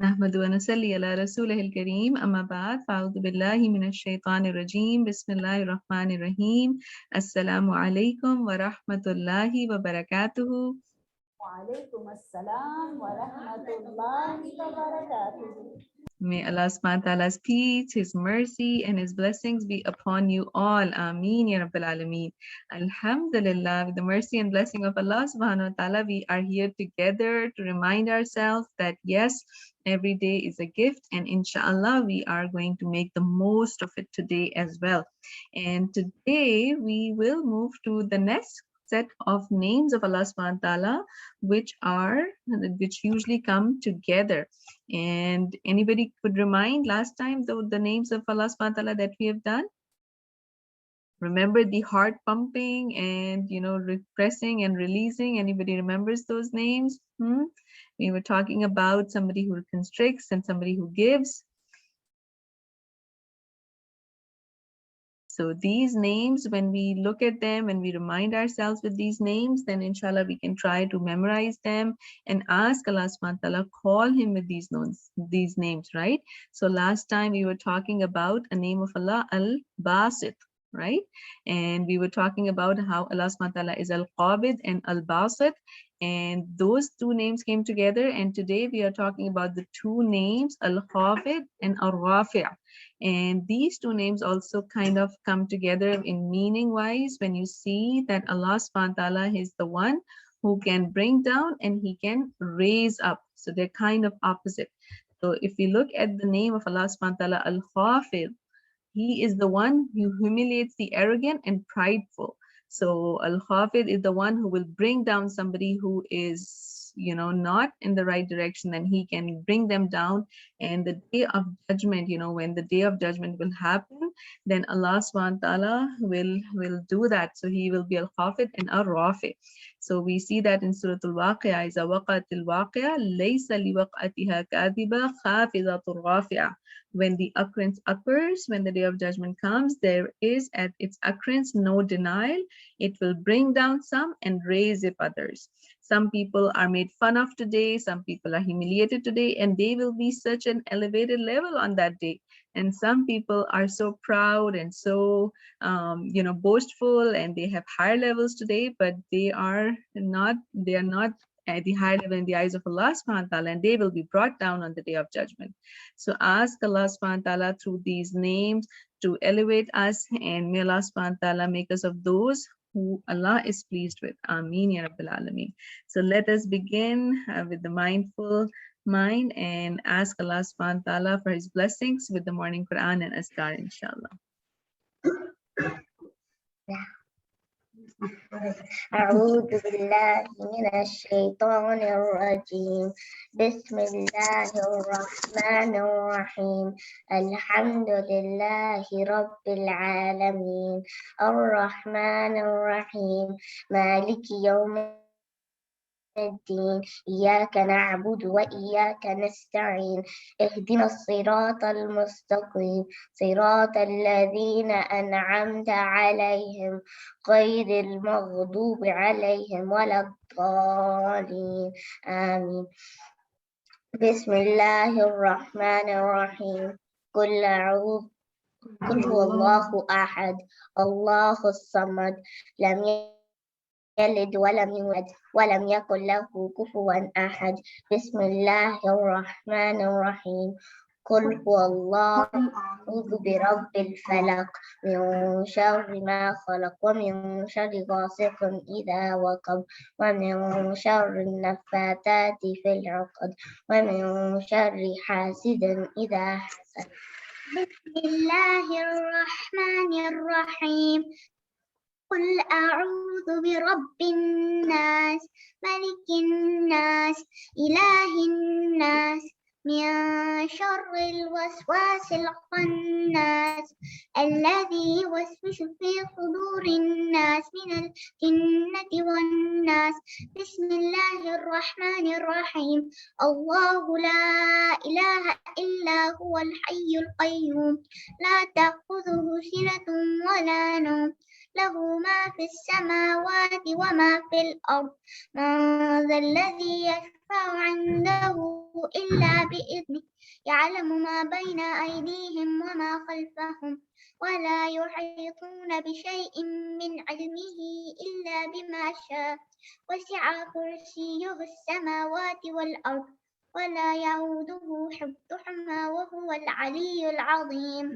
نحمد ونصلي على رسوله الكريم أما بعد فأعوذ بالله من الشيطان الرجيم بسم الله الرحمن الرحيم السلام عليكم ورحمة الله وبركاته. وعليكم السلام ورحمة الله وبركاته. May Allah subhanahu wa ta'ala's peace, His mercy, and His blessings be upon you all. Ameen ya Rabbil Alameen. Alhamdulillah, with the mercy and blessing of Allah subhanahu wa ta'ala, we are here together to remind ourselves that yes, every day is a gift, and inshallah, we are going to make the most of it today as well. And today we will move to the next set of names of Allah subhanahu wa ta'ala, which usually come together. And anybody could remind last time the names of Allah subhanahu wa ta'ala that we have done? Remember the heart pumping and repressing and releasing? Anybody remembers those names? We were talking about somebody who constricts and somebody who gives. So these names, when we look at them and we remind ourselves with these names, then inshallah we can try to memorize them and ask Allah subhanahu wa ta'ala, call him with these names, right? So last time we were talking about a name of Allah, Al-Basit, right? And we were talking about how Allah subhanahu wa ta'ala is Al-Qabid and Al-Basit, and those two names came together. And today we are talking about the two names, Al-Khafid and Al-Rafi'. And these two names also kind of come together in meaning wise when you see that Allah subhanahu wa ta'ala is the one who can bring down and he can raise up. So they're kind of opposite. So if we look at the name of Allah subhanahu wa ta'ala, Al-Khafid, he is the one who humiliates the arrogant and prideful. So Al-Khafid is the one who will bring down somebody who is not in the right direction, and he can bring them down. And the day of judgment, when the day of judgment will happen, then Allah subhanahu wa ta'ala will do that. So he will be Al-Khafid and Al-Rafi. So we see that in Surah Al-Waqi'ah, إِذَا وَقَعَتِ الْوَاقِعَةُ لَيْسَ لِوَقْعَتِهَا كَاذِبَةٌ خَافِضَةٌ رَافِعَةٌ. When the occurrence occurs, when the day of judgment comes, there is at its occurrence no denial. It will bring down some and raise up others. Some people are made fun of today, some people are humiliated today, and they will be such an elevated level on that day. And some people are so proud and so boastful, and they have higher levels today, but they are not at the high level in the eyes of Allah subhanahu wa ta'ala, and they will be brought down on the day of judgment. So ask Allah subhanahu wa ta'ala through these names to elevate us, and may Allah subhanahu wa ta'ala make us of those who Allah is pleased with. Ameen ya Rabbil Alameen. So let us begin with the mindful mind and ask Allah subhanahu wa ta'ala for his blessings with the morning Quran and Azkar, inshallah. أعوذ بالله من الشيطان الرجيم بسم الله الرحمن الرحيم الحمد لله رب العالمين الرحمن الرحيم مالك يوم الدين إياك نعبد وإياك نستعين اهدنا الصراط المستقيم صراط الذين أنعمت عليهم غير المغضوب عليهم ولا الضالين آمين. بسم الله الرحمن الرحيم قل هو الله أحد الله الصمد لم يلد ولم يولد ولم يكن له كفوا أحد. بسم الله الرحمن الرحيم قل هو الله أعوذ برب الفلق من شر ما خلق ومن شر غاسق إذا وقب ومن شر النفاثات في العقد ومن شر حاسد إذا حسد. بسم الله الرحمن الرحيم قل أعوذ برب الناس ملك الناس إله الناس من شر الوسواس الخناس الذي يوسوس في صدور الناس من الجنة والناس. بسم الله الرحمن الرحيم الله لا إله إلا هو الحي القيوم لا تأخذه سنة ولا نوم له ما في السماوات وما في الأرض من ذا الذي يشفع عنده إلا بإذنه يعلم ما بين أيديهم وما خلفهم ولا يحيطون بشيء من علمه إلا بما شاء وسع كرسيه السماوات والأرض ولا يعوده حفظهما وهو العلي العظيم.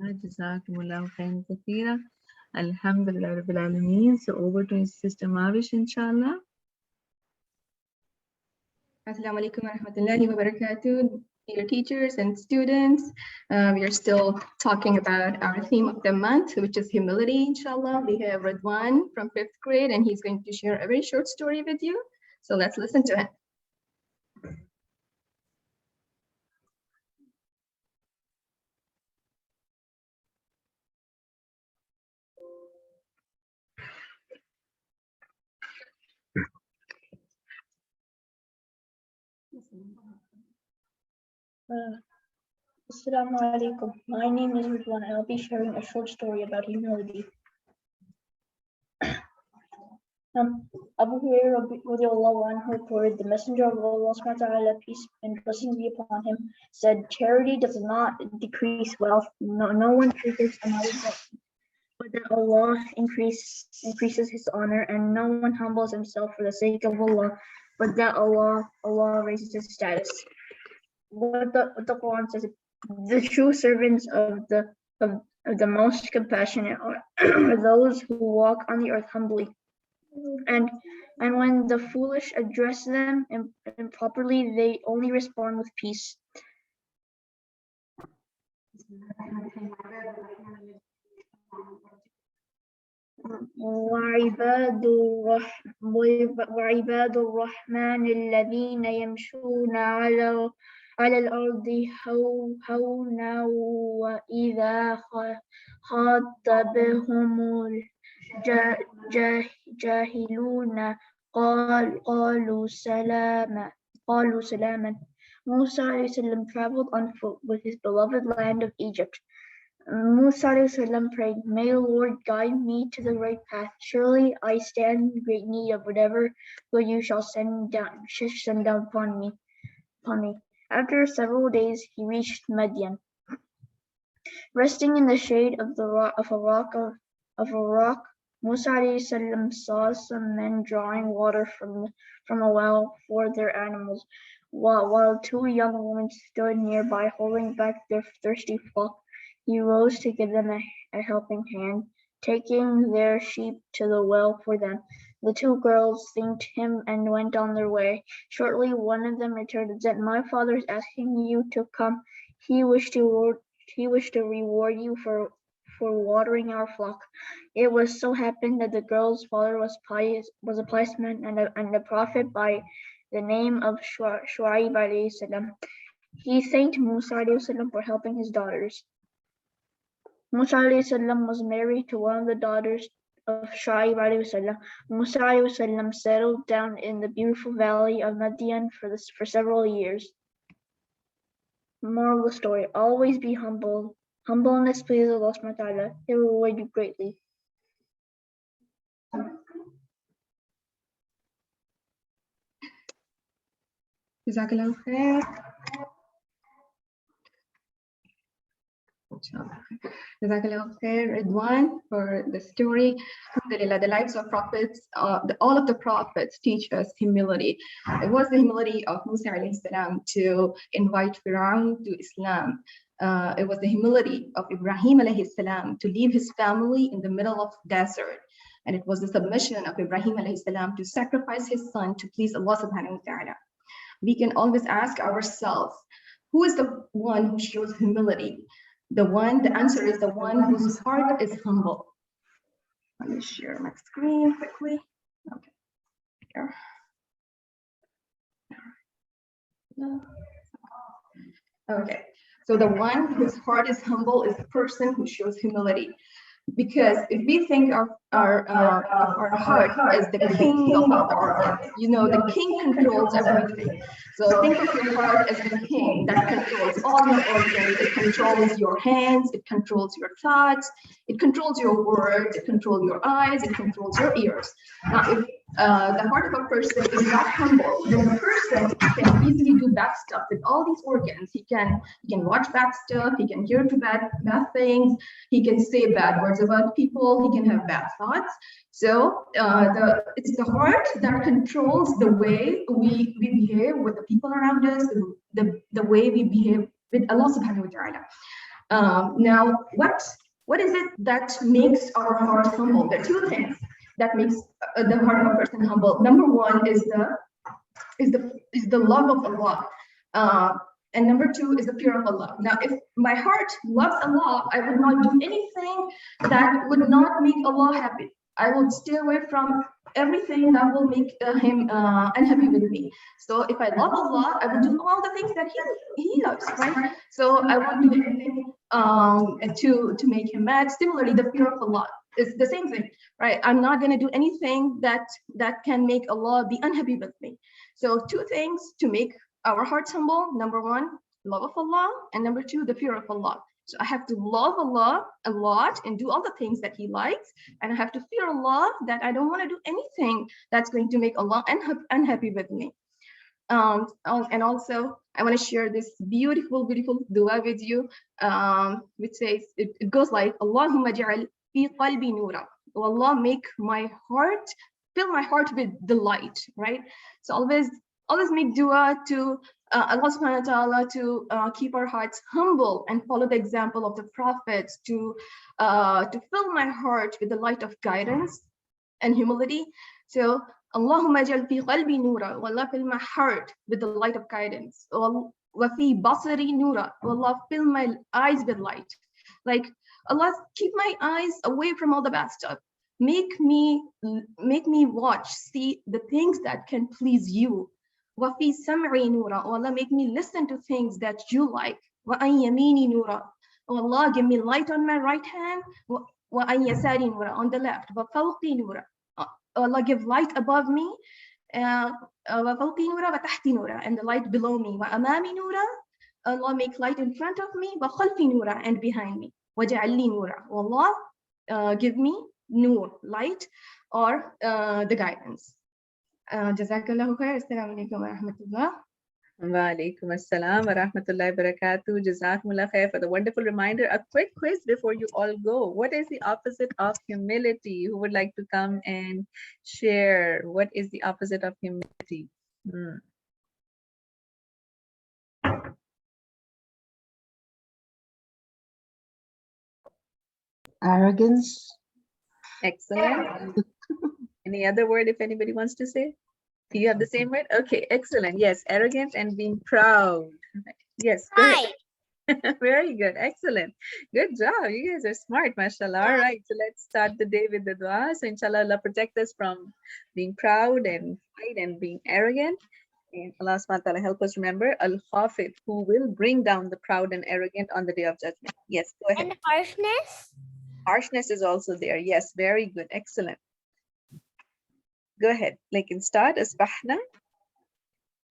Jazakumullahu khairan kathira. Alhamdulillah Rabbil Alameen. So over to Sister Mavish, inshallah. Assalamu alaikum wa rahmatullahi wa barakatuh, dear teachers and students. We are still talking about our theme of the month, which is humility, inshallah. We have Ridwan from 5th grade, and he's going to share a very short story with you. So let's listen to him. Assalamu alaikum. My name is Ridwan and I'll be sharing a short story about humility. Abu Hurairah reported, the Messenger of Allah subhanahu wa ta'ala, peace and blessings be upon him, said, charity does not decrease wealth. No one triggers another, but that Allah increases his honor, and no one humbles himself for the sake of Allah, but that Allah raises his status. What the Quran says, the true servants of the most compassionate are those who walk on the earth humbly. And when the foolish address them improperly, they only respond with peace. وعباد الرحمن الذين يمشون على الأرض هونا وإذا خاطبهم الجاهلون قالوا سلاما. Musa traveled on foot with his beloved land of Egypt. Musa prayed, may the Lord guide me to the right path. Surely I stand in great need of whatever good you shall send down upon me. After several days, he reached Madian. Resting in the shade of a rock, Musa saw some men drawing water from a well for their animals, while two young women stood nearby holding back their thirsty flock. He rose to give them a helping hand, taking their sheep to the well for them. The two girls thanked him and went on their way. Shortly, one of them returned and said, my father is asking you to come. He wished to reward you for watering our flock. It was so happened that the girl's father was a pious man and a prophet by the name of Shu'aib alayhi salam. He thanked Musa alayhi salam for helping his daughters. Musa alayhi salam was married to one of the daughters of Shu'aib alayhi salam. Musa alayhi salam settled down in the beautiful valley of Madian for several years. Moral of the story: always be humble. Humbleness pleases Allah subhanahu wa ta'ala. He will reward you greatly. Jazakallahu khair. Jazakallahu khair, Ridwan, for the story. Alhamdulillah, the lives of prophets, all of the prophets teach us humility. It was the humility of Musa alayhi salam to invite Fir'aun to Islam. It was the humility of Ibrahim alayhi salam to leave his family in the middle of desert. And it was the submission of Ibrahim alayhi salam to sacrifice his son to please Allah subhanahu wa ta'ala. We can always ask ourselves, who is the one who shows humility? The answer is the one whose heart is humble. Let me share my screen quickly. Okay. Here. Okay. So the one whose heart is humble is the person who shows humility. Because if we think of our heart as the king of the earth, the king controls everything. So think of your heart as the king that controls all your organs. It controls your hands, it controls your thoughts, it controls your words, it controls your eyes, it controls your ears. Now, the heart of a person is not humble, then the person can easily do bad stuff with all these organs. He can watch bad stuff, he can hear to bad things, he can say bad words about people, he can have bad thoughts. So it's the heart that controls the way we behave with the people around us, the way we behave with Allah subhanahu wa ta'ala. Now, what is it that makes our heart humble? There are two things that makes the heart of a person humble. Number one is the love of Allah, and number two is the fear of Allah. Now, if my heart loves Allah, I would not do anything that would not make Allah happy. I would stay away from everything that will make him unhappy with me. So if I love Allah, I will do all the things that he loves, right? So I won't do anything to make him mad. Similarly, the fear of Allah is the same thing, right? I'm not going to do anything that can make Allah be unhappy with me. So two things to make our hearts humble. Number one, love of Allah, and number two, the fear of Allah. So I have to love Allah a lot and do all the things that he likes, and I have to fear Allah that I don't want to do anything that's going to make Allah unhappy with me. And also, I want to share this beautiful dua with you, which says, it goes like, Allahumma ja'al fi qalbi nura. Oh Allah, make my heart, fill my heart with the light, right? So always make dua to Allah subhanahu wa ta'ala to keep our hearts humble and follow the example of the prophets, to fill my heart with the light of guidance and humility. So Allahumma jal fi qalbi nura, wa Allah, fill my heart with the light of guidance. Wa fi basari nura, wa Allah, fill my eyes with light. Like, Allah, keep my eyes away from all the bad stuff. Make me see the things that can please you. Wa fi sam'i nura, oh Allah, make me listen to things that you like. Wa an yamini nura, oh Allah, give me light on my right hand. Wa an yasari nura, on the left. Wa fawqi nura, oh Allah, give light above me. Wa fawqi nura wa tahti nura, and the light below me. Wa amami nura, Allah, make light in front of me. Wa khalfi nura, and behind me. Wa ja'alli nura, oh Allah, give me nur, light, or the guidance. Jazakallahu khair. Assalamu alaikum wa rahmatullah. Wa alaikum assalam wa rahmatullahi wa barakatuh. Jazakumullah khair for the wonderful reminder. A quick quiz before you all go. What is the opposite of humility? Who would like to come and share? What is the opposite of humility? Arrogance. Excellent. Any other word if anybody wants to say? Do you have the same word? Okay, excellent. Yes, arrogant and being proud. Yes, go ahead. Very good. Excellent. Good job. You guys are smart, mashallah. All right, so let's start the day with the dua. So inshallah, Allah protect us from being proud and pride and being arrogant. And Allah subhanahu wa ta'ala help us remember Al-Khafid, who will bring down the proud and arrogant on the day of judgment. Yes, go ahead. And harshness? Harshness is also there. Yes, very good. Excellent. Go ahead. Like in start, asbahna.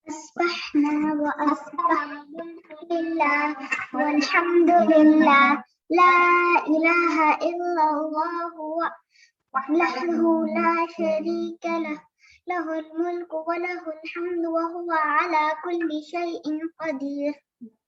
أصبحنا وأصبح لله والحمد لله لا إله إلا الله وحده لا شريك له له الملك وله الحمد وهو على كل شيء قدير.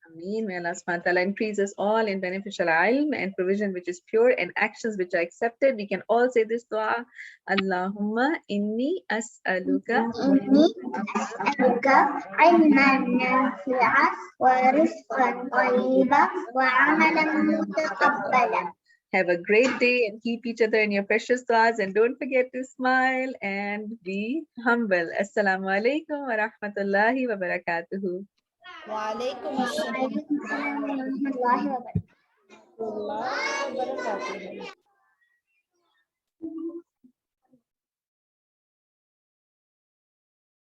Ameen. May Allah subhanahu wa ta'ala increase us all in beneficial ilm and provision which is pure and actions which are accepted. We can all say this dua. Allahumma inni as'aluka إني أسألك علما نافعا ورزقا طيبا وعملا متقبلا. Have a great day and keep each other in your precious duas, and don't forget to smile and be humble. Assalamu alaikum wa rahmatullahi wa barakatuhu. وعليكم السلام وعليكم السلام ورحمة الله وبركاته. ورحمة الله وبركاته.